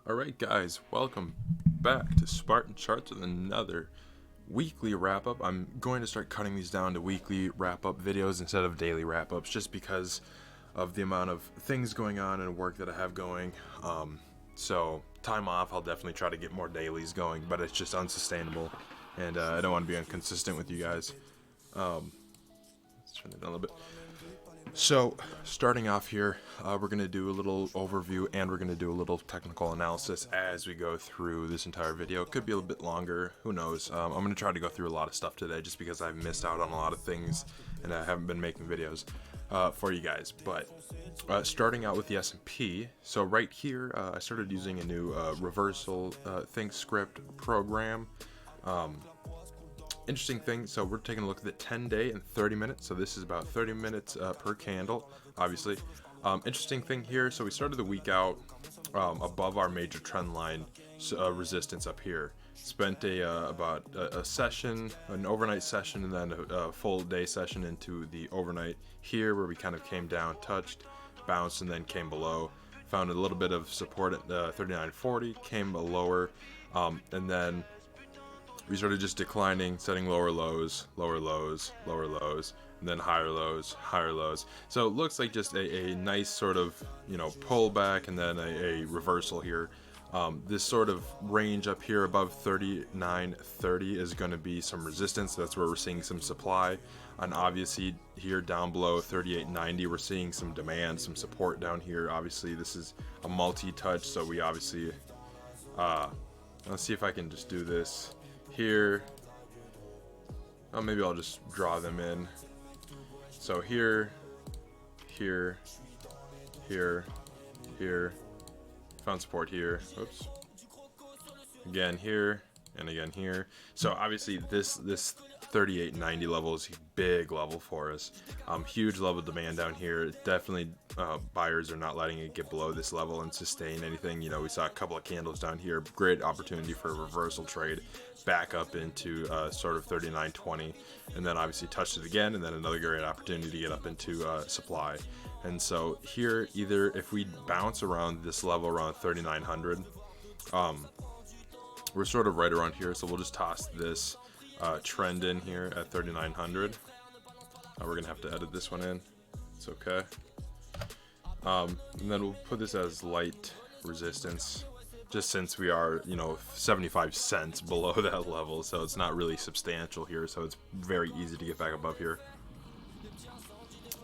Alright guys, welcome back to Spartan Charts with another weekly wrap-up. I'm going to start cutting these down to weekly wrap-up videos instead of daily wrap-ups just because of the amount of things going on and work that I have going. So time off, I'll definitely try to get more dailies going, but it's just unsustainable and I don't want to be inconsistent with you guys. Let's turn it down a little bit. So, starting off here, we're going to do a little overview and we're going to do a little technical analysis as we go through this entire video. It could be a little bit longer, who knows. I'm going to try to go through a lot of stuff today just because I've missed out on a lot of things and I haven't been making videos for you guys. But starting out with the S&P, so right here, I started using a new reversal think script program. Interesting thing, so we're taking a look at the 10-day and 30 minutes, so this is about 30 minutes per candle, obviously. Interesting thing here, so we started the week out above our major trend line resistance up here. Spent about a session, an overnight session, and then a full day session into the overnight here, where we kind of came down, touched, bounced, and then came below. Found a little bit of support at 39.40, came lower, and then we started just declining, setting lower lows, lower lows, lower lows, and then higher lows, higher lows. So it looks like just a nice sort of, pullback and then a reversal here. This sort of range up here above 39.30 is going to be some resistance. That's where we're seeing some supply. And obviously here down below 38.90, we're seeing some demand, some support down here. Obviously this is a multi-touch, so we obviously, let's see if I can just do this here. Oh, maybe I'll just draw them in. So here, here, here, here, found support here. Oops. Again here, and again here. So obviously this 38.90 level is a big level for us. Huge level of demand down here. Definitely buyers are not letting it get below this level and sustain anything. We saw a couple of candles down here. Great opportunity for a reversal trade back up into sort of 39.20, and then obviously touched it again, and then another great opportunity to get up into supply. And so here, either if we bounce around this level around 3900, we're sort of right around here, so we'll just toss this trend in here at 3900. We're gonna have to edit this one in. It's okay. And then we'll put this as light resistance, just since we are 75 cents below that level, so it's not really substantial here, so it's very easy to get back above here.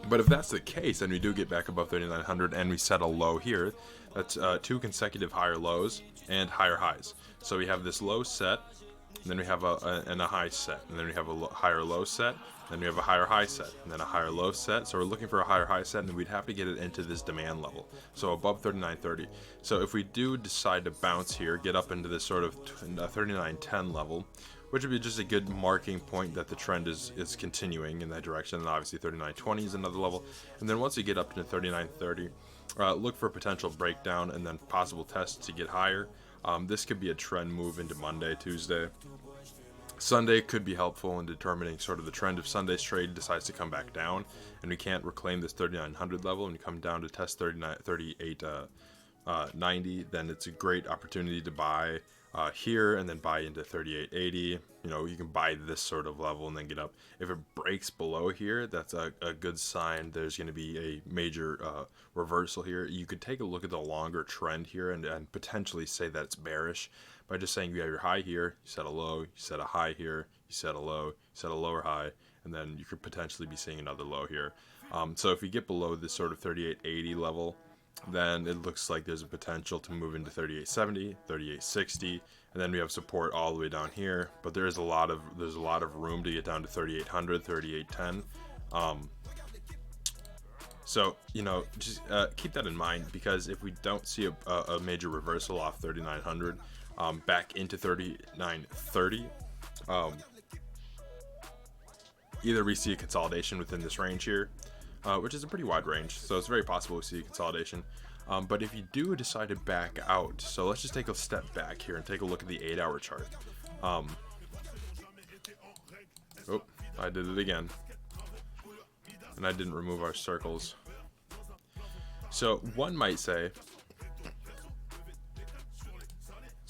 But if that's the case, and we do get back above 3900 and we set a low here, that's 2 consecutive higher lows and higher highs. So we have this low set, and then we have a high set, and then we have a higher low set, then we have a higher high set, and then a higher low set. So we're looking for a higher high set, and we'd have to get it into this demand level, so above 39.30. So if we do decide to bounce here, get up into this sort of 39.10 level, which would be just a good marking point that the trend is continuing in that direction. And obviously 39.20 is another level, and then once you get up to 39.30, look for a potential breakdown and then possible tests to get higher. This could be a trend move into Monday, Tuesday. Sunday could be helpful in determining sort of the trend. If Sunday's trade decides to come back down and we can't reclaim this 3900 level and we come down to test 38.90, then it's a great opportunity to buy here and then buy into 38.80. You can buy this sort of level and then get up. If it breaks below here, that's a good sign there's going to be a major reversal here. You could take a look at the longer trend here and potentially say that it's bearish by just saying you have your high here, you set a low, you set a high here, you set a low, you set a lower high, and then you could potentially be seeing another low here. So if we get below this sort of 38.80 level, then it looks like there's a potential to move into 38.70, 38.60, and then we have support all the way down here. But there's a lot of room to get down to 3800, 38.10. So just keep that in mind, because if we don't see a major reversal off 3900 back into 39.30, either we see a consolidation within this range here, which is a pretty wide range, so it's very possible we see a consolidation. But if you do decide to back out, so let's just take a step back here and take a look at the 8-hour chart. Oh, I did it again, and I didn't remove our circles. So one might say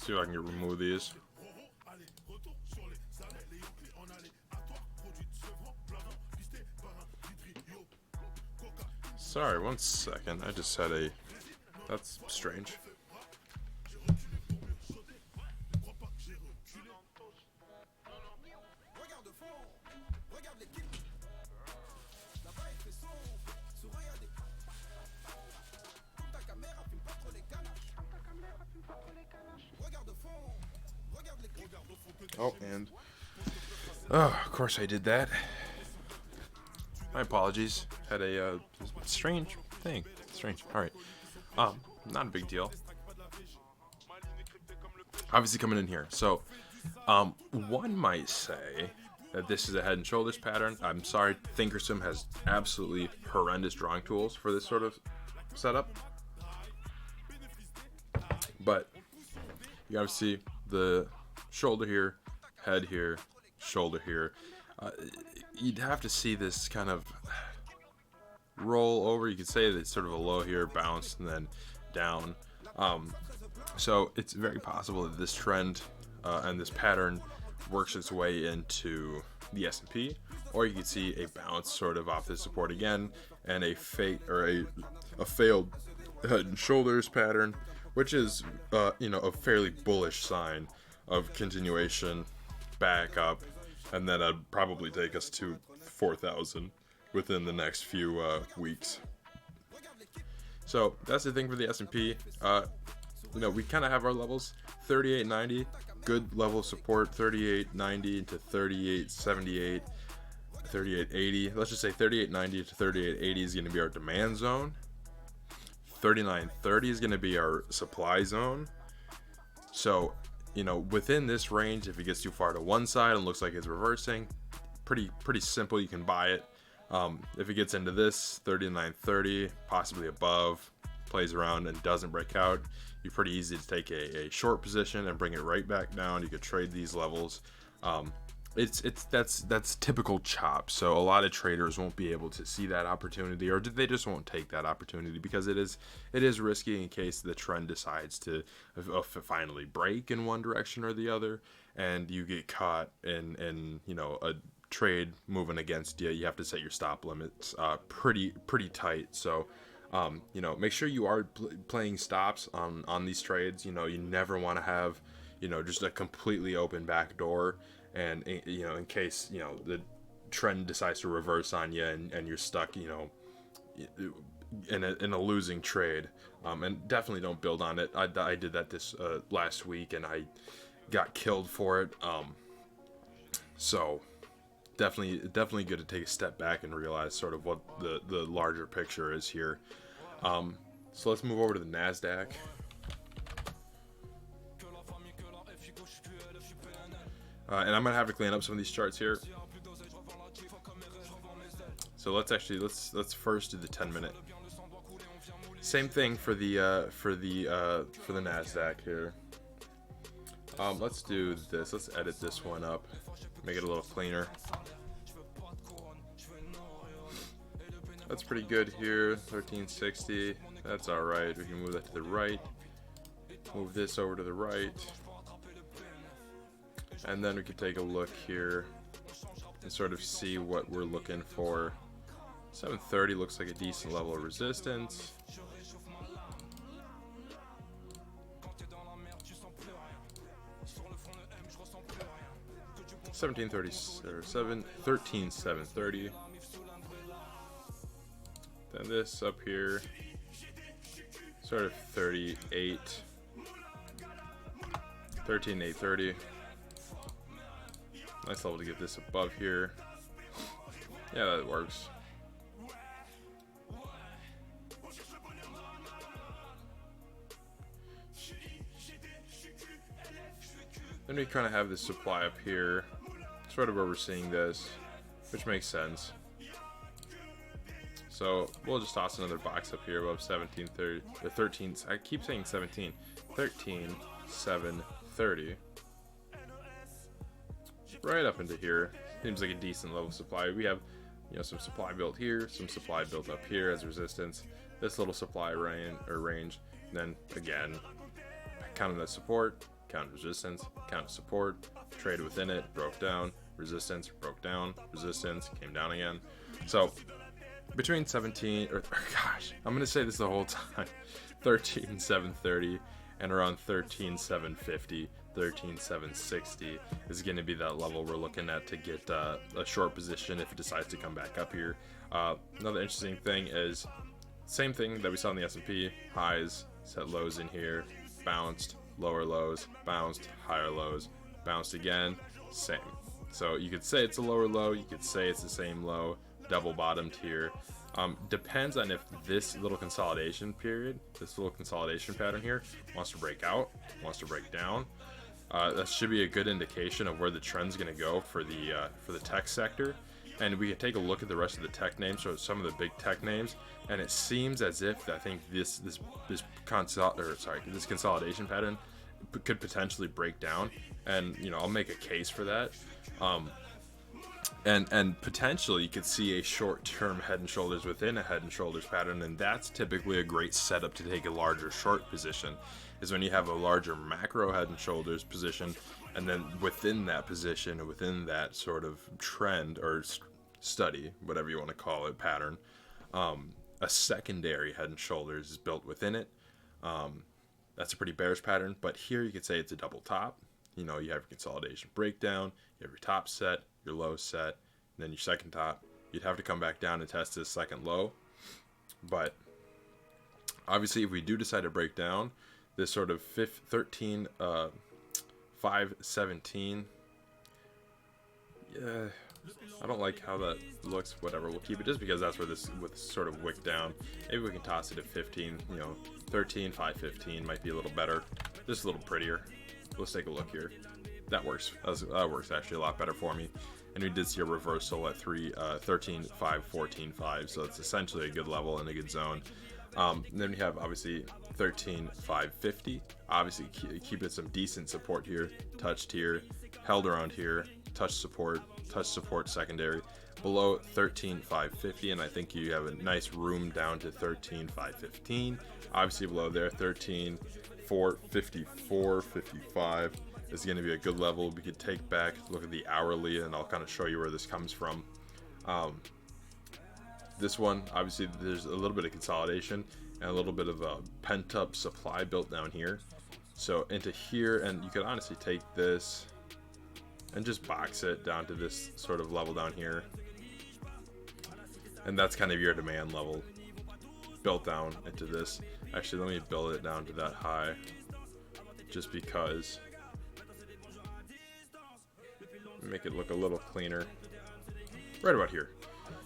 See if I can remove these. Sorry, 1 second. I just had a... That's strange. Oh, and... Oh, of course I did that. My apologies. Had a strange thing. Strange. Alright. Not a big deal. Obviously coming in here. So, one might say that this is a head and shoulders pattern. I'm sorry, Thinkorswim has absolutely horrendous drawing tools for this sort of setup. But you obviously the shoulder here, head here, shoulder here. You'd have to see this kind of roll over. You could say that it's sort of a low here, bounce, and then down. So it's very possible that this trend and this pattern works its way into the S&P, or you could see a bounce sort of off the support again, and a failed head and shoulders pattern, which is a fairly bullish sign of continuation back up, and then I'd probably take us to 4,000 within the next few weeks. So that's the thing for the S&P. We kind of have our levels. 38.90, good level of support. 38.90 to 38.78, 38.80. Let's just say 38.90 to 38.80 is going to be our demand zone. 39.30 is going to be our supply zone. So, within this range, if it gets too far to one side and looks like it's reversing, pretty simple. You can buy it. If it gets into this 39.30, possibly above, plays around and doesn't break out, you're pretty easy to take a short position and bring it right back down. You could trade these levels. That's typical chop. So a lot of traders won't be able to see that opportunity, or they just won't take that opportunity because it is risky in case the trend decides to finally break in one direction or the other, and you get caught in a trade moving against you. You have to set your stop limits pretty tight. So make sure you are playing stops on these trades. You never want to have just a completely open back door, and in case the trend decides to reverse on you and you're stuck in a losing trade. And definitely don't build on it. I did that this last week and I got killed for it. So definitely good to take a step back and realize sort of what the larger picture is here. So let's move over to the NASDAQ. And I'm gonna have to clean up some of these charts here. So let's first do the 10-minute. Same thing for the NASDAQ here. Let's do this. Let's edit this one up, make it a little cleaner. That's pretty good here. 1360. That's all right. We can move that to the right. Move this over to the right. And then we can take a look here and sort of see what we're looking for. 730 looks like a decent level of resistance. $13.730. Then this up here, sort of 13.830. Nice level to get this above here. Yeah, that works. Then we kind of have this supply up here, sort of where we're seeing this, which makes sense. So we'll just toss another box up here above 1730, or 13. I keep saying 17. 13.730. Right up into here. Seems like a decent level of supply. We have, some supply built here, some supply built up here as resistance. This little supply range, and then again, counting the support, counter resistance, counter support, traded within it, broke down, resistance, broke down, resistance, came down again. So between 17, or gosh, I'm gonna say this the whole time, 13,730 and around 13,750, 13,760 is going to be that level we're looking at to get a short position if it decides to come back up here. Another interesting thing is same thing that we saw in the S&P, highs, set lows in here, bounced, lower lows, bounced, higher lows, bounced again, same. So you could say it's a lower low, you could say it's the same low, double bottomed here. Depends on if this little consolidation period, this little consolidation pattern here, wants to break out, wants to break down. That should be a good indication of where the trend's going to go for the tech sector. And we can take a look at the rest of the tech names, so some of the big tech names, and it seems as if I think this consolidation pattern could potentially break down, and I'll make a case for that. And potentially you could see a short-term head and shoulders within a head and shoulders pattern, and that's typically a great setup to take a larger short position, is when you have a larger macro head and shoulders position, and then within that position, within that sort of trend or study, whatever you want to call it, pattern, a secondary head and shoulders is built within it. That's a pretty bearish pattern, but here you could say it's a double top. You have your consolidation breakdown, you have your top set, your low set, and then your second top. You'd have to come back down and test this second low. But obviously if we do decide to break down this sort of 517, yeah, I don't like how that looks. Whatever, we'll keep it just because that's where this with sort of wick down. Maybe we can toss it at 15, 13, 515 might be a little better, just a little prettier. Let's take a look here. That works. That works actually a lot better for me. And we did see a reversal at 13, 5, 14, 5. So it's essentially a good level and a good zone. And then we have obviously 13, 5, 50. Obviously keep it some decent support here. Touched here, held around here, touch support secondary. Below 13, 550, and I think you have a nice room down to 13, 515. Obviously below there, 13, 454, 55 is going to be a good level. We could take back, look at the hourly, and I'll kind of show you where this comes from. This one, obviously there's a little bit of consolidation and a little bit of a pent-up supply built down here. So into here, and you could honestly take this and just box it down to this sort of level down here. And that's kind of your demand level built down into this. Actually, let me build it down to that high just because. Make it look a little cleaner. Right about here.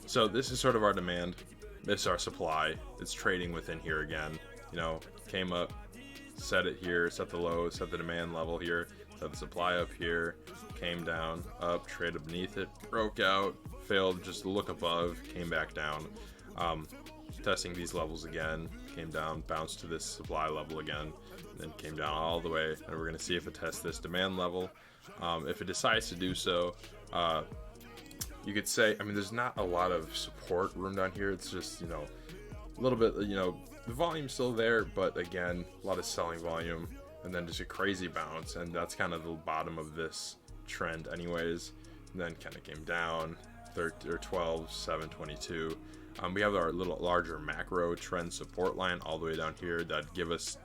So this is sort of our demand. This is our supply. It's trading within here again. Came up, set it here, set the low, set the demand level here, set the supply up here, came down, up, traded beneath it, broke out, failed just to look above, came back down. Testing these levels again, came down, bounced to this supply level again, and then came down all the way, and we're going to see if it tests this demand level. If it decides to do so, you could say, there's not a lot of support room down here. It's just, a little bit, the volume's still there, but again, a lot of selling volume, and then just a crazy bounce, and that's kind of the bottom of this trend anyways. And then kind of came down, 12, 7, 22. We have our little larger macro trend support line all the way down here that give us,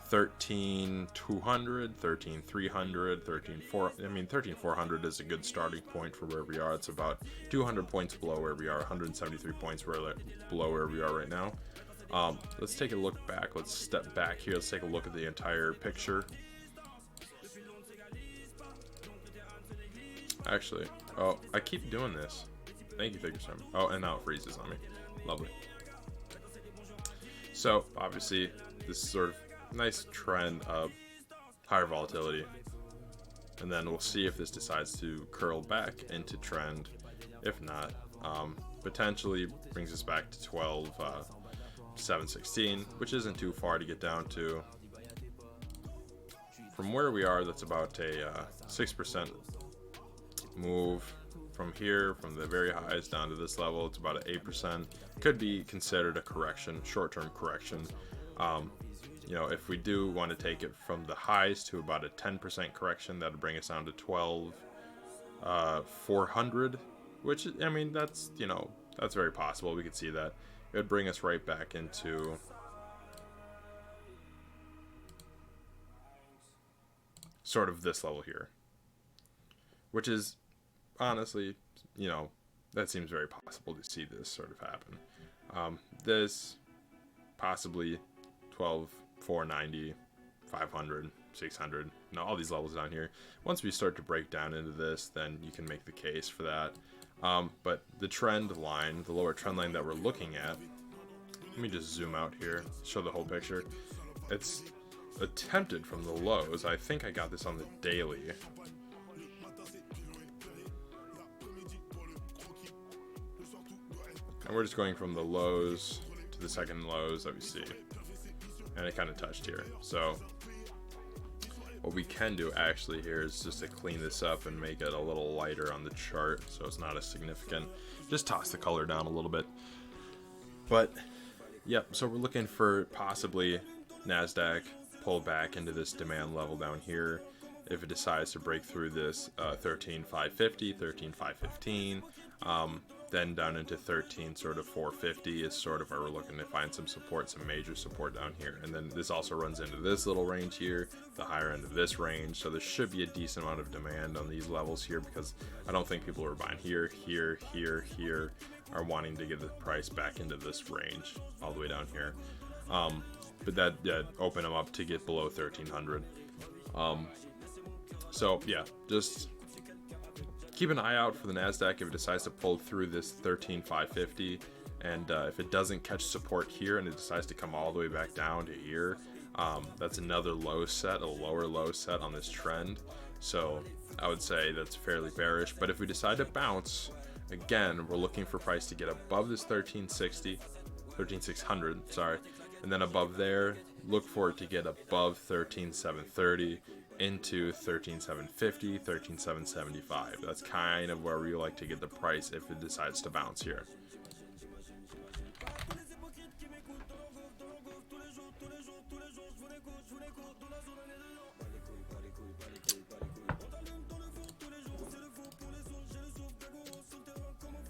13,200, 13,300, 13,400. 13,400 is a good starting point for where we are. It's about 200 points below where we are, 173 points below where we are right now. Let's take a look back. Let's step back here. Let's take a look at the entire picture. Actually, I keep doing this. Thank you, Figurestorm. Oh, and now it freezes on me. Lovely. So, obviously, this sort of nice trend of higher volatility. And then we'll see if this decides to curl back into trend. If not, potentially brings us back to 12,716, which isn't too far to get down to. From where we are, that's about a 6% move. From here, from the very highs down to this level, it's about an 8%. Could be considered a correction, short-term correction. you know, if we do want to take it from the highs to about a 10% correction, that would bring us down to 12,400, which, I mean, that's, you know, that's very possible. We could see that. It would bring us right back into sort of this level here, which is honestly, you know, that seems very possible to see this sort of happen. This possibly 12, 490, 500, 600, you know, all these levels down here. Once we start to break down into this, then you can make the case for that. But the trend line, the lower trend line that we're looking at, let me just zoom out here, show the whole picture. It's attempted from the lows. I think I got this on the daily. And we're just going from the lows to the second lows that we see. And it kind of touched here. So what we can do actually here is just to clean this up and make it a little lighter on the chart so it's not as significant. Just toss the color down a little bit. But yep, so we're looking for possibly NASDAQ pull back into this demand level down here. If it decides to break through this 13,550, 13,515, then down into 13 sort of 450 is sort of where we're looking to find some support, some major support down here. And then this also runs into this little range here, the higher end of this range. So there should be a decent amount of demand on these levels here, because I don't think people who are buying here, here, here, here are wanting to get the price back into this range all the way down here. But that opened them up to get below 1300. So yeah, just keep an eye out for the NASDAQ if it decides to pull through this 13,550, and if it doesn't catch support here and it decides to come all the way back down to here, that's another low set, a lower low set on this trend. So I would say that's fairly bearish. But if we decide to bounce, again, we're looking for price to get above this 1360, 13,600, sorry, and then above there, look for it to get above 13,730. Into 13,750, 13,775. That's kind of where we like to get the price if it decides to bounce here.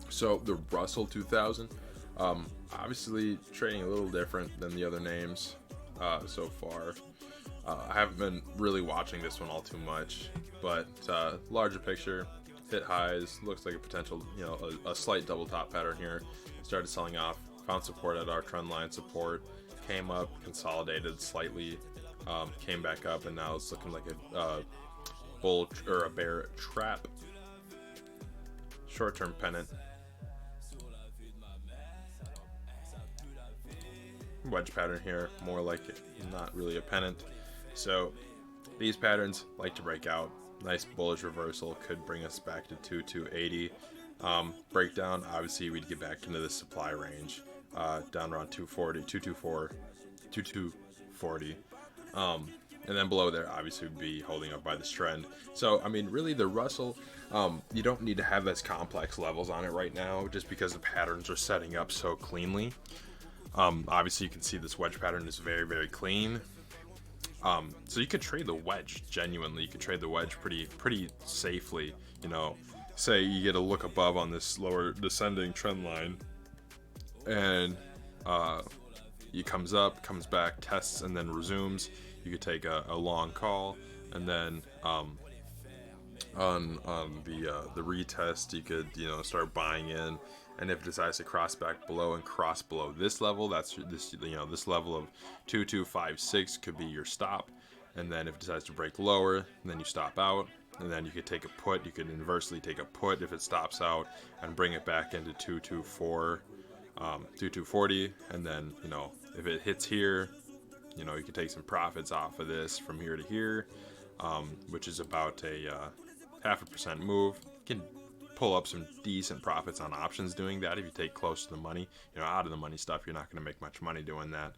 So the Russell 2000, obviously trading a little different than the other names so far. I haven't been really watching this one all too much, but larger picture, hit highs, looks like a potential, you know, a slight double top pattern here. Started selling off, found support at our trend line support, came up, consolidated slightly, came back up, and now it's looking like a bull or a bear trap. Short-term pennant. Wedge pattern here, more like not really a pennant. So these patterns like to break out. Nice bullish reversal could bring us back to 2280. Breakdown, obviously we'd get back into the supply range, down around 240, 224, 2240. And then below there obviously would be holding up by this trend. So I mean, really the Russell, you don't need to have as complex levels on it right now, just because the patterns are setting up so cleanly. Obviously you can see this wedge pattern is very, very clean. So you could trade the wedge, genuinely. You could trade the wedge pretty safely. You know, say you get a look above on this lower descending trend line, and it comes up, comes back, tests, and then resumes. You could take a long call, and then on the retest, you could, you know, start buying in. And if it decides to cross back below and cross below this level, that's this, you know, this level of 2256 could be your stop. And then if it decides to break lower, then you stop out. And then you could take a put. You could inversely take a put if it stops out and bring it back into 2240. And then, you know, if it hits here, you know, you could take some profits off of this from here to here, which is about a 0.5% move. You can pull up some decent profits on options doing that. If you take close to the money, you know, out of the money stuff, you're not going to make much money doing that.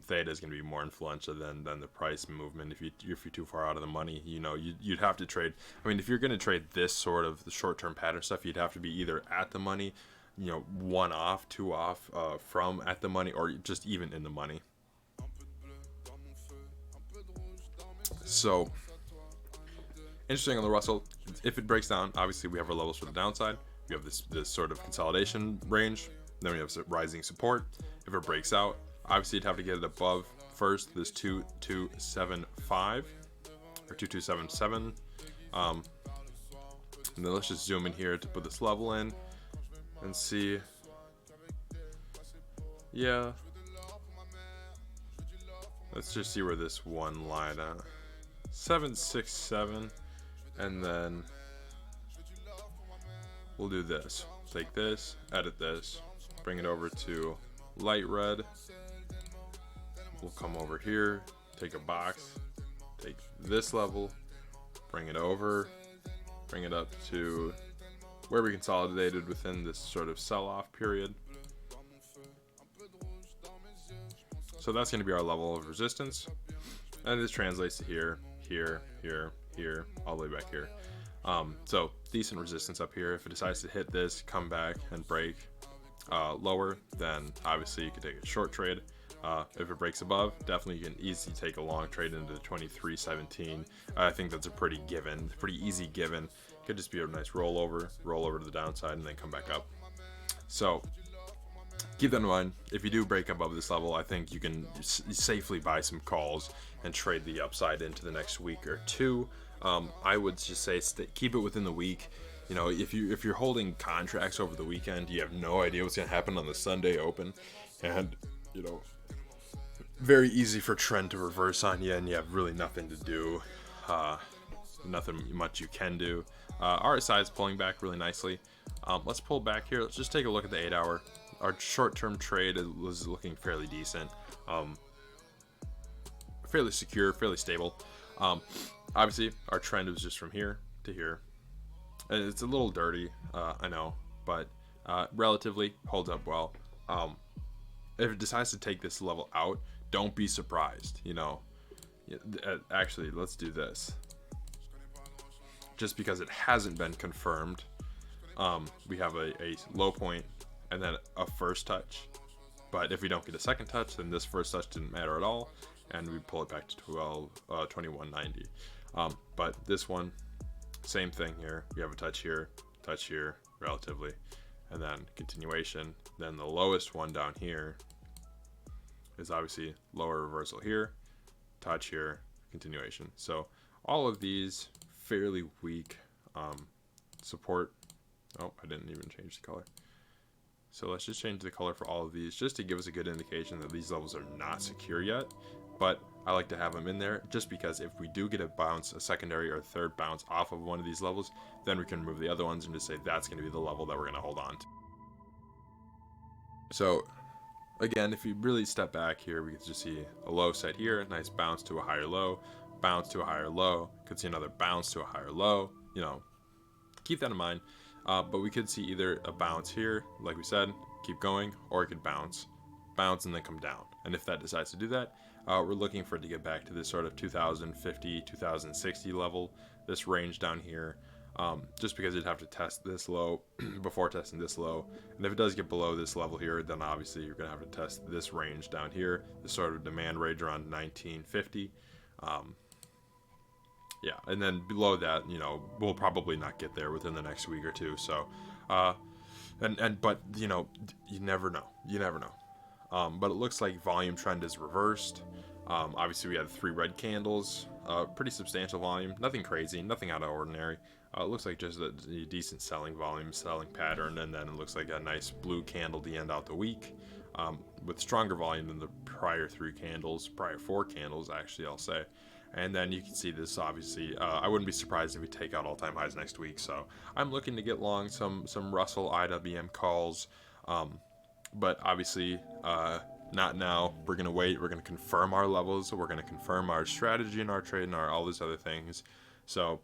Theta is going to be more influential than the price movement. If you're too far out of the money, you know, you'd have to trade. I mean, if you're going to trade this sort of the short-term pattern stuff, you'd have to be either at the money, you know, 1 off, 2 off from at the money, or just even in the money. So interesting on the Russell, if it breaks down, obviously we have our levels for the downside. We have this sort of consolidation range. Then we have rising support. If it breaks out, obviously you'd have to get it above first this 2275 or 2277. And then let's just zoom in here to put this level in and see. Yeah. Let's just see where this one line at. 767, and then we'll do this. Take this, edit this, bring it over to light red. We'll come over here, take a box, take this level, bring it over, bring it up to where we consolidated within this sort of sell-off period. So that's going to be our level of resistance, and this translates to here, here, here, here, all the way back here. So decent resistance up here. If it decides to hit this, come back and break lower, then obviously you can take a short trade. If it breaks above, definitely you can easily take a long trade into the 2317. I think that's a pretty easy given. Could just be a nice roll over to the downside, and then come back up. So keep that in mind. If you do break above this level, I think you can safely buy some calls and trade the upside into the next week or two. I would just say keep it within the week. You know, if you're holding contracts over the weekend, you have no idea what's going to happen on the Sunday open, and you know, very easy for trend to reverse on you, and you have really nothing to do, nothing much you can do. RSI is pulling back really nicely. Let's pull back here. Let's just take a look at the 8 hour. Our short-term trade was looking fairly decent, fairly secure, fairly stable. Obviously, our trend was just from here to here. And it's a little dirty, I know, but relatively holds up well. If it decides to take this level out, don't be surprised. You know, actually, let's do this. Just because it hasn't been confirmed, we have a low point and then a first touch. But if we don't get a second touch, then this first touch didn't matter at all, and we pull it back to 2190. But this one, same thing here. We have a touch here, relatively, and then continuation. Then the lowest one down here is obviously lower reversal here, touch here, continuation. So all of these fairly weak support. Oh, I didn't even change the color. So let's just change the color for all of these just to give us a good indication that these levels are not secure yet. But I like to have them in there just because if we do get a bounce, a secondary or third bounce off of one of these levels, then we can remove the other ones and just say that's going to be the level that we're going to hold on to. So again, if you really step back here, we can just see a low set here, a nice bounce to a higher low, bounce to a higher low, could see another bounce to a higher low. You know, keep that in mind. But we could see either a bounce here, like we said, keep going, or it could bounce, and then come down. And if that decides to do that, we're looking for it to get back to this sort of 2050, 2060 level, this range down here, just because you'd have to test this low before testing this low. And if it does get below this level here, then obviously you're going to have to test this range down here, this sort of demand range around 1950. Yeah, and then below that, you know, we'll probably not get there within the next week or two. So, but you know, you never know. But it looks like volume trend is reversed. Obviously, we had 3 red candles, pretty substantial volume, nothing crazy, nothing out of ordinary. It looks like just a decent selling volume, selling pattern, and then it looks like a nice blue candle to end out the week, with stronger volume than the prior 4 candles, actually, I'll say. And then you can see this, obviously, I wouldn't be surprised if we take out all-time highs next week. So I'm looking to get long some Russell IWM calls, but obviously not now. We're going to wait. We're going to confirm our levels. We're going to confirm our strategy and our trade and all these other things. So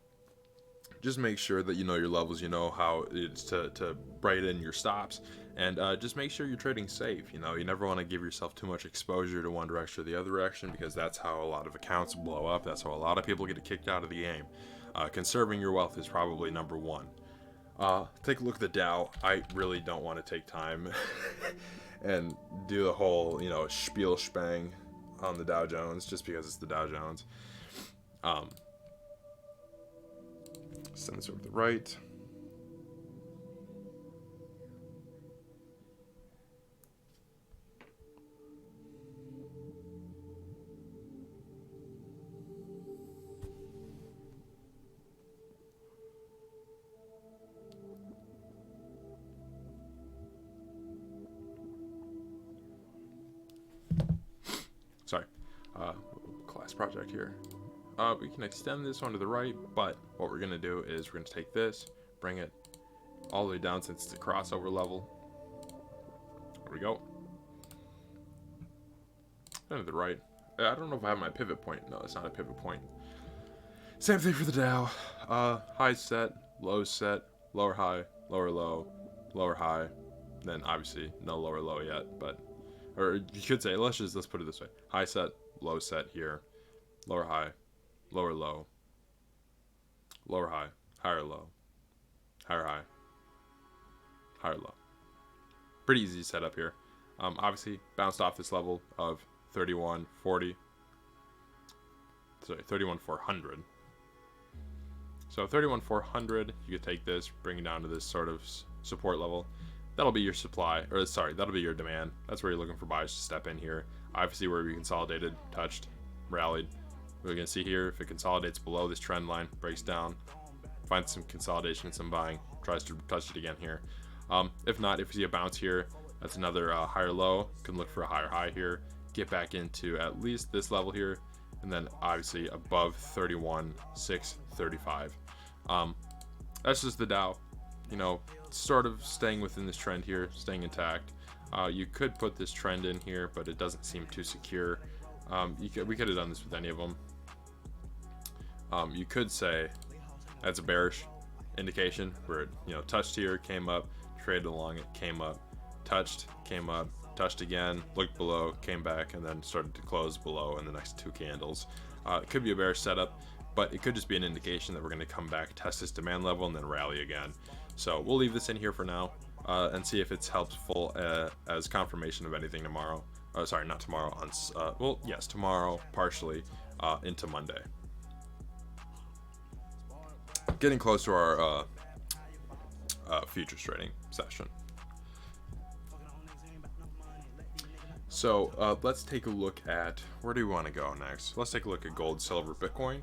just make sure that you know your levels, you know how it's to write in your stops, and just make sure you're trading safe. You know, you never want to give yourself too much exposure to one direction or the other direction, because that's how a lot of accounts blow up. That's how a lot of people get kicked out of the game. Conserving your wealth is probably number one. Take a look at the Dow. I really don't want to take time and do the whole, you know, spiel spang on the Dow Jones just because it's the Dow Jones. Um, send this over to the right. Sorry, class project here. We can extend this one to the right, but what we're gonna do is we're gonna take this, bring it all the way down since it's a crossover level. There we go. And to the right. I don't know if I have my pivot point. No, it's not a pivot point. Same thing for the Dow. High set, low set, lower high, lower low, lower high. Then obviously no lower low yet, but or you could say let's put it this way: high set, low set here, lower high, lower low, lower high, higher low, higher high, higher low. Pretty easy setup here. Obviously bounced off this level of 3140. Sorry, 31400. So 31400, you could take this, bring it down to this sort of support level. That'll be your supply, or sorry, that'll be your demand. That's where you're looking for buyers to step in here. Obviously where we consolidated, touched, rallied. We're gonna see here if it consolidates below this trend line, breaks down, finds some consolidation and some buying, tries to touch it again here. If not, if you see a bounce here, that's another higher low. Can look for a higher high here, get back into at least this level here, and then obviously above 31,635. That's just the Dow, you know, sort of staying within this trend here, staying intact. You could put this trend in here, but it doesn't seem too secure. We could have done this with any of them. You could say that's a bearish indication where it, you know, touched here, came up, traded along it, came up, touched, came up, touched again, looked below, came back, and then started to close below in the next two candles. It could be a bearish setup, but it could just be an indication that we're going to come back, test this demand level, and then rally again. So we'll leave this in here for now and see if it's helpful as confirmation of anything tomorrow. Sorry, not tomorrow. Well, yes, tomorrow, partially into Monday. Getting close to our futures trading session. So let's take a look at, where do we want to go next? Let's take a look at gold, silver, Bitcoin.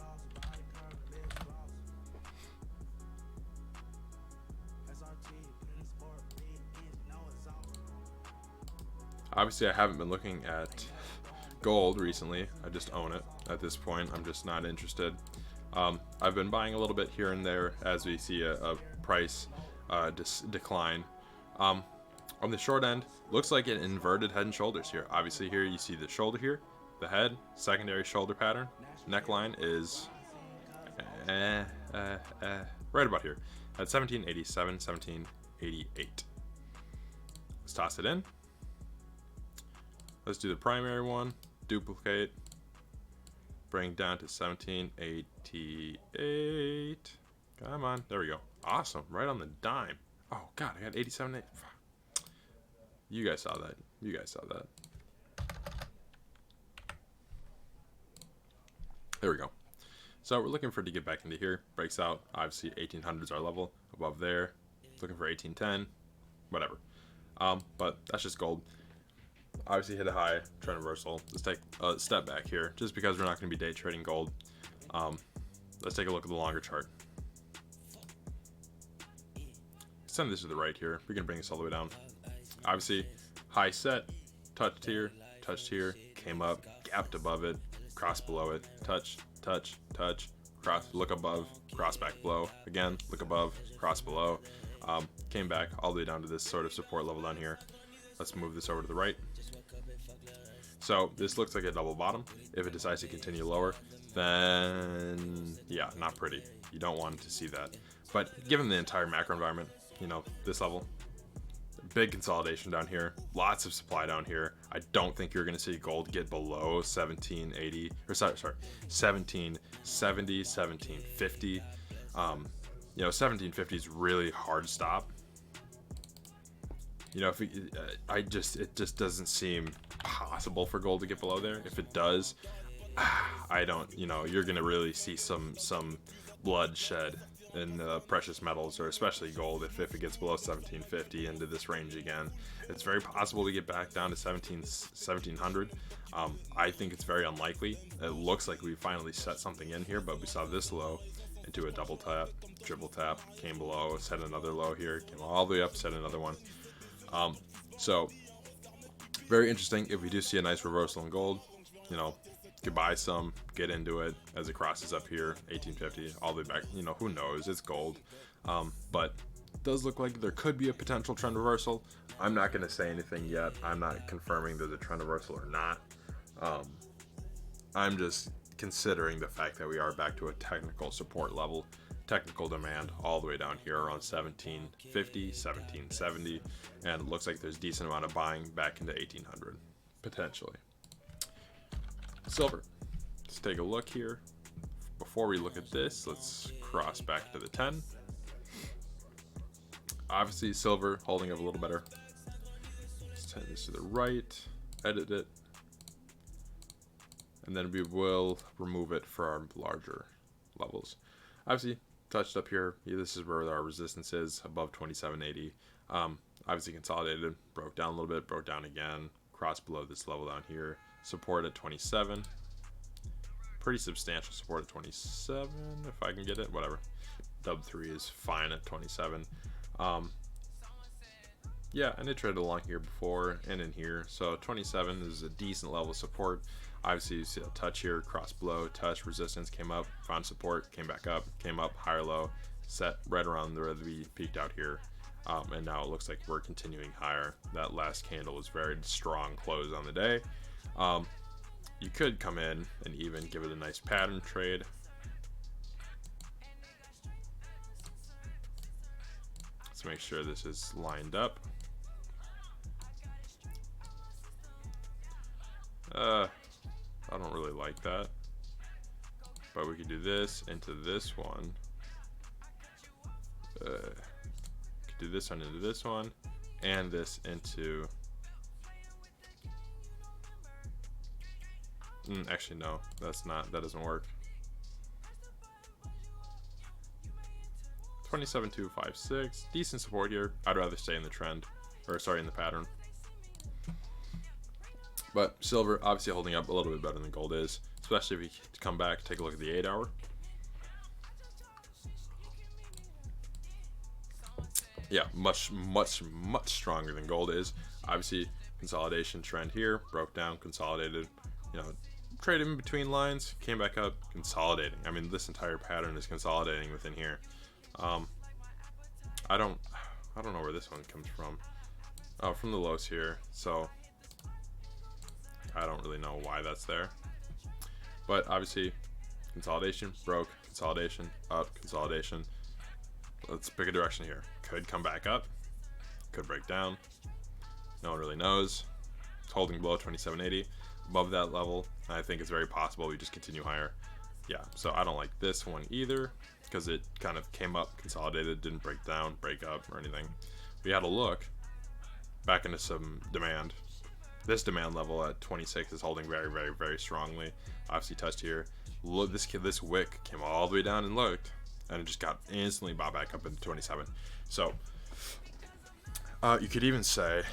Obviously, I haven't been looking at gold recently. I just own it at this point. I'm just not interested. I've been buying a little bit here and there as we see a price decline. On the short end, looks like an inverted head and shoulders here. Obviously here you see the shoulder here, the head, secondary shoulder pattern. Neckline is right about here at 1787, 1788. Let's toss it in. Let's do the primary one, duplicate, bring down to 1788. Come on, there we go. Awesome, right on the dime. Oh God, I got 87. You guys saw that. You guys saw that. There we go. So we're looking for it to get back into here. Breaks out. Obviously 1800 is our level. Above there. Looking for 1810. Whatever. But that's just gold. Obviously hit a high. Trend reversal. Let's take a step back here. Just because we're not going to be day trading gold. Let's take a look at the longer chart. Send this to the right here. We can bring this all the way down. Obviously, high set, touched here, came up, gapped above it, crossed below it, touch, touch, touch, cross, look above, cross back below, again, look above, cross below, came back all the way down to this sort of support level down here. Let's move this over to the right. So this looks like a double bottom. If it decides to continue lower, then yeah, not pretty. You don't want to see that. But given the entire macro environment, you know, this level, big consolidation down here, lots of supply down here. I don't think you're going to see gold get below 1780 or sorry 1770, 1750. You know, 1750 is really hard stop. You know, if it just doesn't seem possible for gold to get below there. If it does, I don't, you're gonna really see some bloodshed in precious metals, or especially gold, if it gets below 1750 into this range again. It's very possible to get back down to 1700. I think it's very unlikely. It looks like we finally set something in here, but we saw this low into a double tap, triple tap, came below, set another low here, came all the way up, set another one. So very interesting. If we do see a nice reversal in gold, could buy some, get into it as it crosses up here, 1850, all the way back. Who knows? It's gold. But it does look like there could be a potential trend reversal. I'm not going to say anything yet. I'm not confirming there's a trend reversal or not. I'm just considering the fact that we are back to a technical support level, technical demand all the way down here around 1750, 1770, and it looks like there's a decent amount of buying back into 1800, potentially. Silver. Let's take a look here. Before we look at this, let's cross back to the 10. Obviously, silver holding up a little better. Let's turn this to the right, edit it, and then we will remove it for our larger levels. Obviously, touched up here. Yeah, this is where our resistance is, above 2780. Obviously consolidated, broke down a little bit, broke down again, crossed below this level down here. Support at 27. Pretty substantial support at 27, if I can get it, whatever. Dub 3 is fine at 27. Yeah, and it traded along here before and in here. So 27 is a decent level of support. Obviously, you see a touch here, cross below, touch, resistance, came up, found support, came back up, came up, higher low, set right around where we peaked out here. And now it looks like we're continuing higher. That last candle was very strong close on the day. You could come in and even give it a nice pattern trade. Let's make sure this is lined up. I don't really like that, but we could do this into this one. Could do this one into this one, and this into. Actually, no, that doesn't work. 27.256, decent support here. I'd rather stay in the trend, or sorry, in the pattern. But silver obviously holding up a little bit better than gold is, especially if you come back, take a look at the 8 hour. Yeah, much stronger than gold is. Obviously, consolidation trend here, broke down, consolidated, traded in between lines, came back up, consolidating. I mean, this entire pattern is consolidating within here. I don't know where this one comes from. Oh, from the lows here. So I don't really know why that's there. But obviously, consolidation, broke, consolidation, up, consolidation. Let's pick a direction here. Could come back up, could break down. No one really knows. It's holding below 2780. Above that level, I think it's very possible we just continue higher. Yeah, so I don't like this one either, because it kind of came up, consolidated, didn't break down, break up, or anything. We had a look back into some demand. This demand level at 26 is holding very, very, very strongly. Obviously touched here. Look, this wick came all the way down and looked, and it just got instantly bought back up into 27. So you could even say,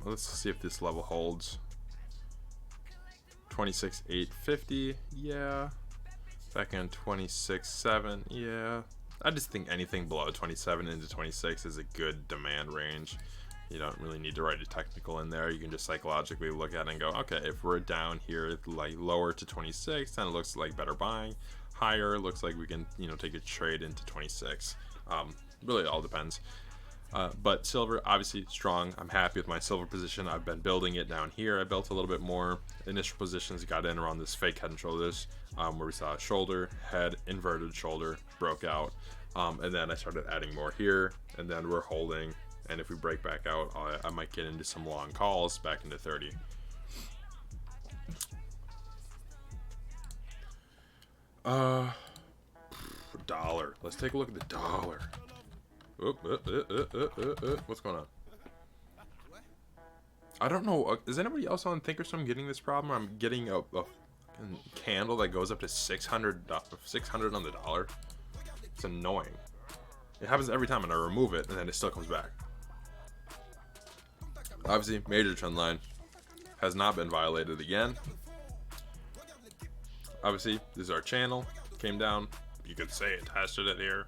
let's see if this level holds. 26.850, yeah. Back in 26.7, yeah. I just think anything below 27 into 26 is a good demand range. You don't really need to write a technical in there. You can just psychologically look at it and go, okay, if we're down here like lower to 26, then it looks like better buying. Higher, looks like we can take a trade into 26. Really, it all depends. But silver, obviously strong. I'm happy with my silver position. I've been building it down here. I built a little bit more. Initial positions got in around this fake head and shoulders, where we saw a shoulder, head, inverted shoulder, broke out. And then I started adding more here, and then we're holding. And if we break back out, I might get into some long calls back into 30. Dollar. Let's take a look at the dollar. What's going on? I don't know. Is anybody else on Thinkorswim getting this problem? I'm getting a candle that goes up to 600 on the dollar. It's annoying. It happens every time, and I remove it, and then it still comes back. Obviously, major trend line has not been violated again. Obviously, this is our channel. Came down. You could say it tested it here.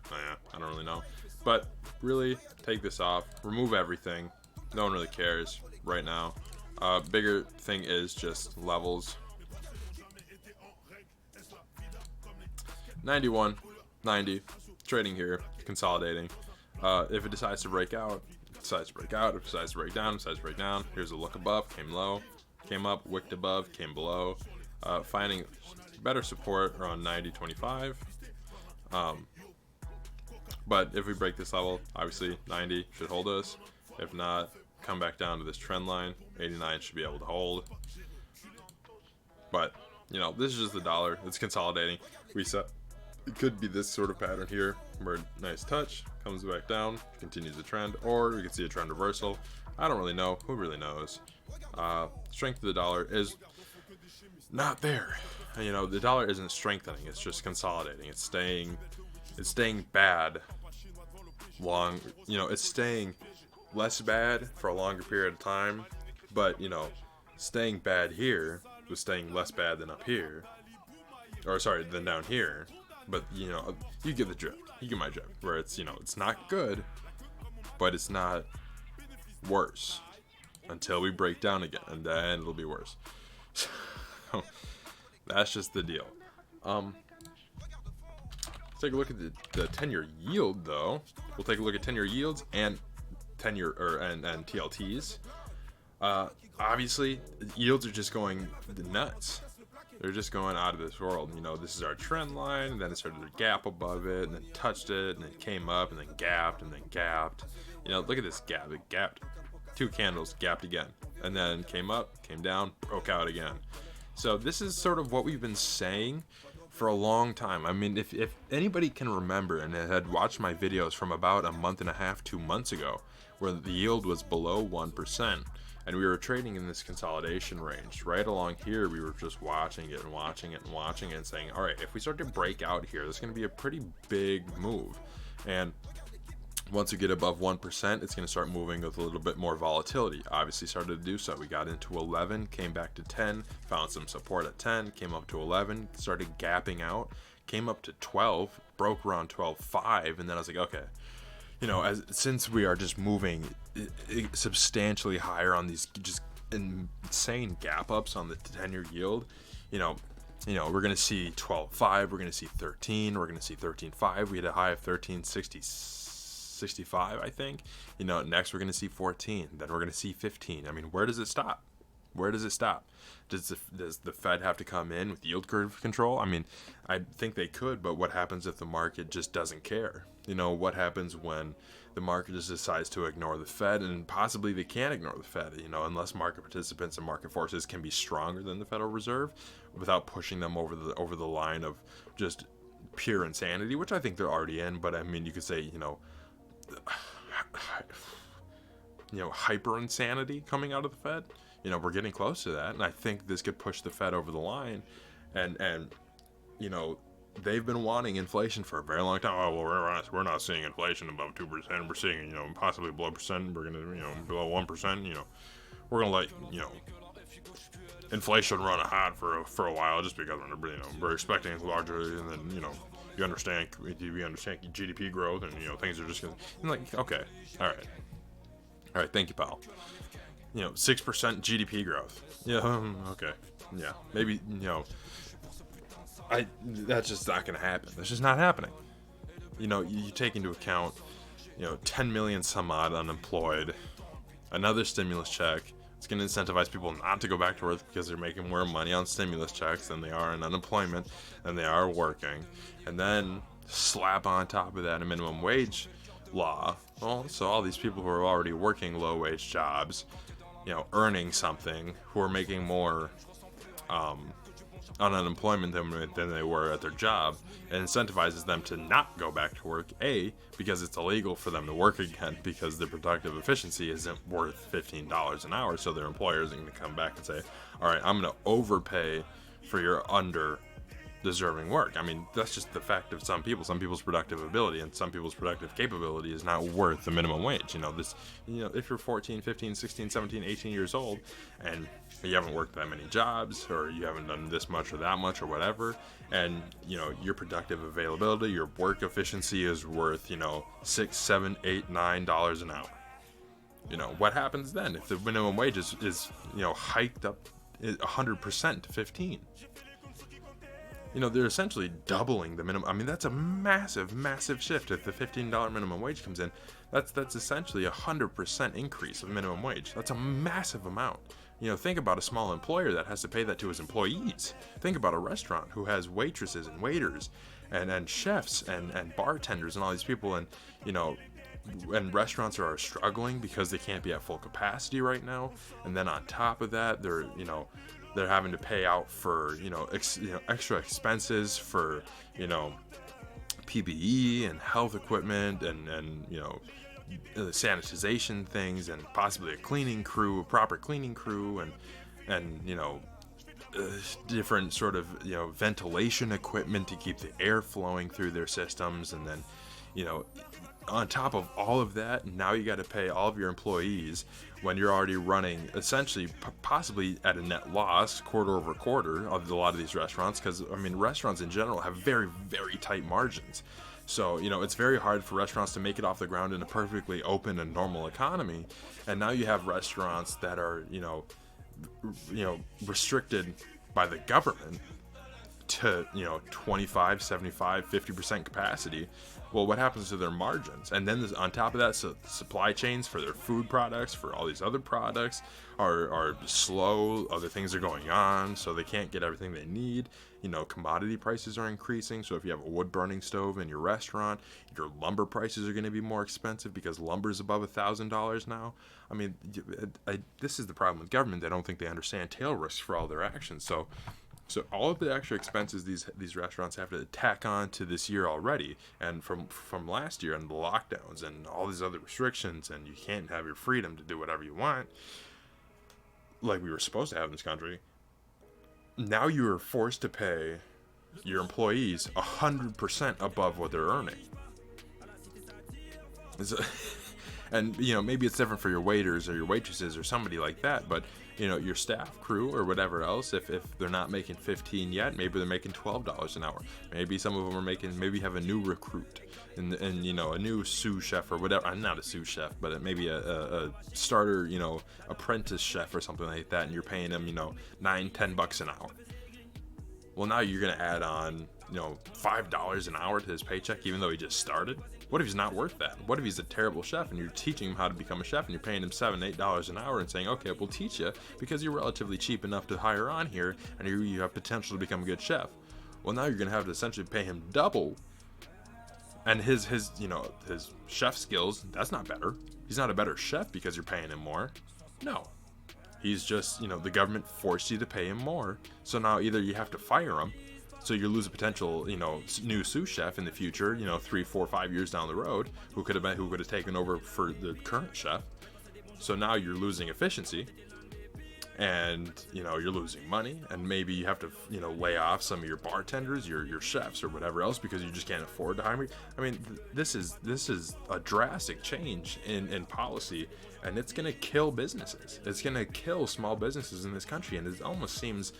I don't really know. But really, take this off. Remove everything. No one really cares right now. Bigger thing is just levels. 91, 90. Trading here. Consolidating. If it decides to break out, it decides to break out. If it decides to break down, it decides to break down. Here's a look above. Came low. Came up. Wicked above. Came below. Finding better support around 90.25. But if we break this level, obviously 90 should hold us. If not, come back down to this trend line. 89 should be able to hold. But, you know, this is just the dollar. It's consolidating. Reset. It could be this sort of pattern here, where nice touch, comes back down, continues the trend, or we could see a trend reversal. I don't really know. Who really knows? Strength of the dollar is not there. You know, the dollar isn't strengthening. It's just consolidating. It's staying bad long. You know, it's staying less bad for a longer period of time. But, you know, staying bad here was staying less bad than up here. Or, sorry, than down here. But, you know, you get the drift. You get my drift. Where it's, you know, it's not good, but it's not worse. Until we break down again. And then it'll be worse. So, that's just the deal. Let's take a look at the 10-year yield, though. We'll take a look at 10-year yields and 10-year and TLTs. Obviously, yields are just going nuts. They're just going out of this world. You know, this is our trend line, and then it started to gap above it, and then touched it, and then came up, and then gapped, and then gapped. You know, look at this gap. It gapped. 2 candles, gapped again. And then came up, came down, broke out again. So this is sort of what we've been saying for a long time. I mean, if anybody can remember and had watched my videos from about a month and a half, 2 months ago, where the yield was below 1%, and we were trading in this consolidation range, right along here, we were just watching it and watching it and watching it and saying, all right, if we start to break out here, this is going to be a pretty big move. And once we get above 1%, it's going to start moving with a little bit more volatility. Obviously started to do so. We got into 11, came back to 10, found some support at 10, came up to 11, started gapping out, came up to 12, broke around 12.5, and then I was like, okay, you know, since we are just moving substantially higher on these just insane gap ups on the 10-year yield, you know, we're going to see 12.5, we're going to see 13, we're going to see 13.5. We had a high of 13.65, I think. You know, next we're going to see 14, then we're going to see 15. I mean, where does it stop? Where does it stop? Does the Fed have to come in with yield curve control? I mean, I think they could, but what happens if the market just doesn't care? You know, what happens when the market just decides to ignore the Fed? And possibly they can't ignore the Fed, you know, unless market participants and market forces can be stronger than the Federal Reserve without pushing them over the line of just pure insanity, which I think they're already in. But I mean, you could say, you know, hyper insanity coming out of the Fed. You know, we're getting close to that, and I think this could push the Fed over the line. And you know, they've been wanting inflation for a very long time. Oh, well, we're not seeing inflation above 2%. We're seeing, you know, possibly below percent. We're gonna, you know, below 1%. You know, we're gonna let, you know, inflation run hot for a while, just because we're expecting larger, and then, you know, we understand GDP growth, and, you know, things are just gonna, and like, okay, all right, thank you, pal. You know, 6% GDP growth. Yeah, okay. Yeah, maybe, you know, that's just not going to happen. That's just not happening. You know, you take into account, you know, 10 million some odd unemployed, another stimulus check. It's going to incentivize people not to go back to work because they're making more money on stimulus checks than they are in unemployment, than they are working. And then slap on top of that a minimum wage law. Well, so all these people who are already working low wage jobs, you know, earning something, who are making more on unemployment than they were at their job, it incentivizes them to not go back to work, A, because it's illegal for them to work again because their productive efficiency isn't worth $15 an hour, so their employer isn't going to come back and say, all right, I'm going to overpay for your under deserving work. I mean, that's just the fact of some people. Some people's productive ability and some people's productive capability is not worth the minimum wage. If you're 14, 15, 16, 17, 18 years old and you haven't worked that many jobs, or you haven't done this much or that much or whatever, and your productive availability, your work efficiency is worth $6, $7, $8, $9 an hour. What happens then if the minimum wage is hiked up 100% to 15? They're essentially doubling the minimum. I mean, that's a massive, massive shift. If the $15 minimum wage comes in, that's essentially 100% increase of minimum wage. That's a massive amount. Think about a small employer that has to pay that to his employees. Think about a restaurant who has waitresses and waiters and chefs and bartenders and all these people, and and restaurants are struggling because they can't be at full capacity right now. And then on top of that, they're having to pay out for extra expenses for PPE and health equipment and sanitization things, and possibly a proper cleaning crew, and different sort of ventilation equipment to keep the air flowing through their systems. And then on top of all of that, now you got to pay all of your employees when you're already running essentially possibly at a net loss quarter over quarter of a lot of these restaurants, because restaurants in general have very, very tight margins. So it's very hard for restaurants to make it off the ground in a perfectly open and normal economy. And now you have restaurants that are restricted by the government to 25, 75, 50% capacity. Well, what happens to their margins? And then on top of that, supply chains for their food products, for all these other products, are slow. Other things are going on, so they can't get everything they need. Commodity prices are increasing. So if you have a wood-burning stove in your restaurant, your lumber prices are going to be more expensive because lumber is above $1,000 now. This is the problem with government. They don't think they understand tail risks for all their actions. So all of the extra expenses these restaurants have to tack on to this year already, and from last year, and the lockdowns and all these other restrictions, and you can't have your freedom to do whatever you want like we were supposed to have in this country. Now you are forced to pay your employees 100% above what they're earning. And maybe it's different for your waiters or your waitresses or somebody like that, but your staff crew or whatever else, if they're not making 15 yet, maybe they're making $12 an hour. Maybe some of them are making, maybe you have a new recruit and a new sous chef or whatever. I'm not a sous chef, but maybe a starter, apprentice chef or something like that, and you're paying them, $9-10 an hour. Well, now you're going to add on, $5 an hour to his paycheck, even though he just started. What if he's not worth that? What if he's a terrible chef and you're teaching him how to become a chef, and you're paying him $7-8 an hour and saying, okay, we'll teach you because you're relatively cheap enough to hire on here and you have potential to become a good chef. Well, now you're going to have to essentially pay him double. And his chef skills, that's not better. He's not a better chef because you're paying him more. No. He's just, the government forced you to pay him more. So now either you have to fire him, so you lose a potential, new sous chef in the future, 3, 4, 5 years down the road, who could have taken over for the current chef. So now you're losing efficiency, and you're losing money, and maybe you have to lay off some of your bartenders, your chefs, or whatever else, because you just can't afford to hire. This is a drastic change in policy, and it's going to kill businesses. It's going to kill small businesses in this country, and it almost seems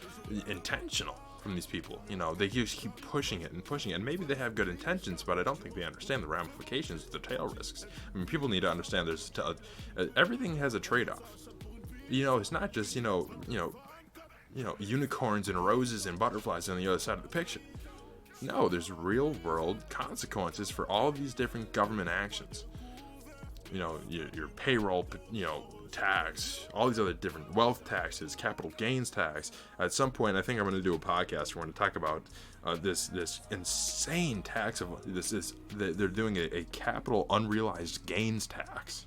intentional from these people. They just keep pushing it, and maybe they have good intentions, but I don't think they understand the ramifications, the tail risks. People need to understand everything has a trade-off. It's not just unicorns and roses and butterflies on the other side of the picture. No, there's real world consequences for all of these different government actions. Your payroll, tax, all these other different wealth taxes, capital gains tax. At some point, I think I'm going to do a podcast where we're going to talk about this insane tax of they're doing a capital unrealized gains tax.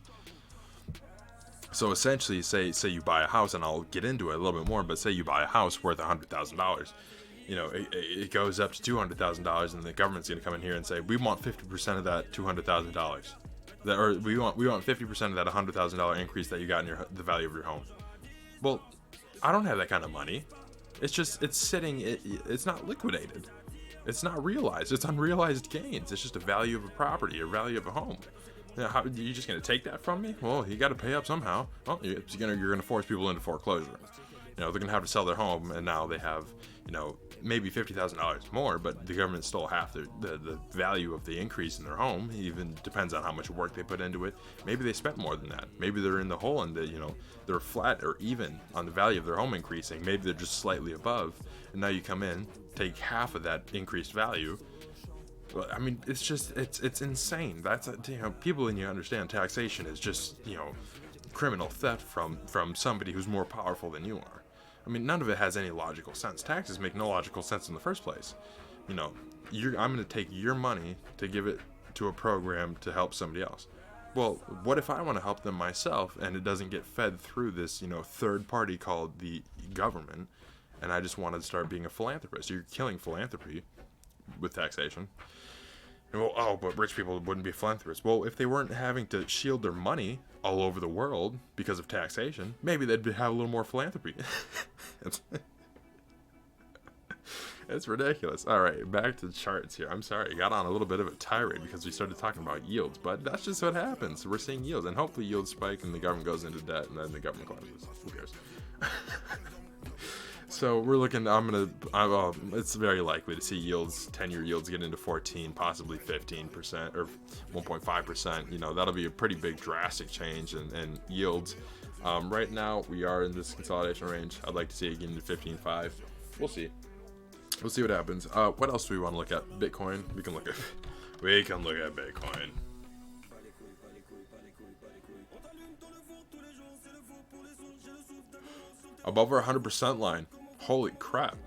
So essentially, say you buy a house, and I'll get into it a little bit more, but say you buy a house worth $100,000. It goes up to $200,000, and the government's going to come in here and say, we want 50% of that $200,000. Or we want 50% of that $100,000 increase that you got in the value of your home. Well, I don't have that kind of money. It's sitting. It's not liquidated. It's not realized. It's unrealized gains. It's just a value of a property, a value of a home. How are you just gonna take that from me? Well, you got to pay up somehow. Well, you're gonna force people into foreclosure. They're gonna have to sell their home, and now they have, maybe $50,000 more, but the government stole half the value of the increase in their home. It even depends on how much work they put into it. Maybe they spent more than that. Maybe they're in the hole and they're flat or even on the value of their home increasing. Maybe they're just slightly above, and now you come in, take half of that increased value. Well, I mean, it's insane. That's people in you understand taxation is just criminal theft from somebody who's more powerful than you are. I mean, none of it has any logical sense. Taxes make no logical sense in the first place. I'm going to take your money to give it to a program to help somebody else. Well, what if I want to help them myself and it doesn't get fed through this, third party called the government, and I just want to start being a philanthropist? You're killing philanthropy with taxation. But rich people wouldn't be philanthropists. Well, if they weren't having to shield their money all over the world because of taxation, maybe they'd have a little more philanthropy. It's ridiculous. All right, back to the charts here. I'm sorry, I got on a little bit of a tirade because we started talking about yields, but that's just what happens. We're seeing yields, and hopefully yields spike and the government goes into debt, and then the government collapses. Who cares? So we're looking. It's very likely to see yields, 10-year yields, get into 14, possibly 15% or 1.5%. That'll be a pretty big, drastic change in yields. Right now, we are in this consolidation range. I'd like to see it get into 15.5. We'll see. We'll see what happens. What else do we want to look at? Bitcoin. We can look at Bitcoin. Above our 100% line. Holy crap.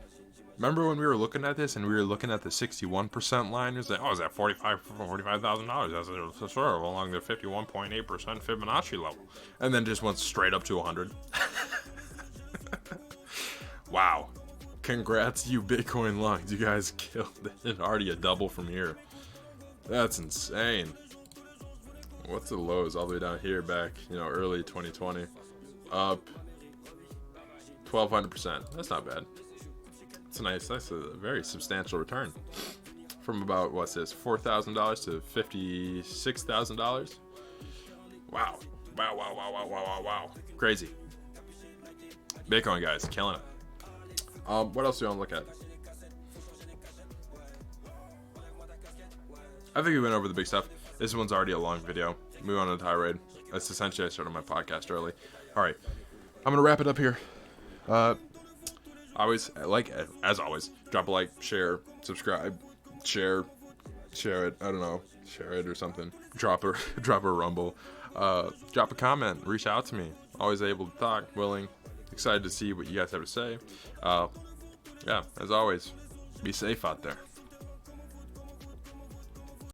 Remember when we were looking at this and we were looking at the 61% line? It was like, is that $45,000? That's sort of along the 51.8% Fibonacci level. And then just went straight up to 100. Wow. Congrats, you Bitcoin lungs. You guys killed it. Already a double from here. That's insane. What's the lows all the way down here back, early 2020? Up 1,200%. That's not bad. It's nice. That's a very substantial return. From about, $4,000 to $56,000. Wow. Wow. Crazy. Bitcoin, guys, killing it. What else do you want to look at? I think we went over the big stuff. This one's already a long video. Move on to the tirade. That's essentially I started my podcast early. All right. I'm going to wrap it up here. As always, drop a like, share, subscribe, share it. I don't know, share it or something. Drop a rumble. Drop a comment. Reach out to me. Always able to talk, willing, excited to see what you guys have to say. As always, be safe out there.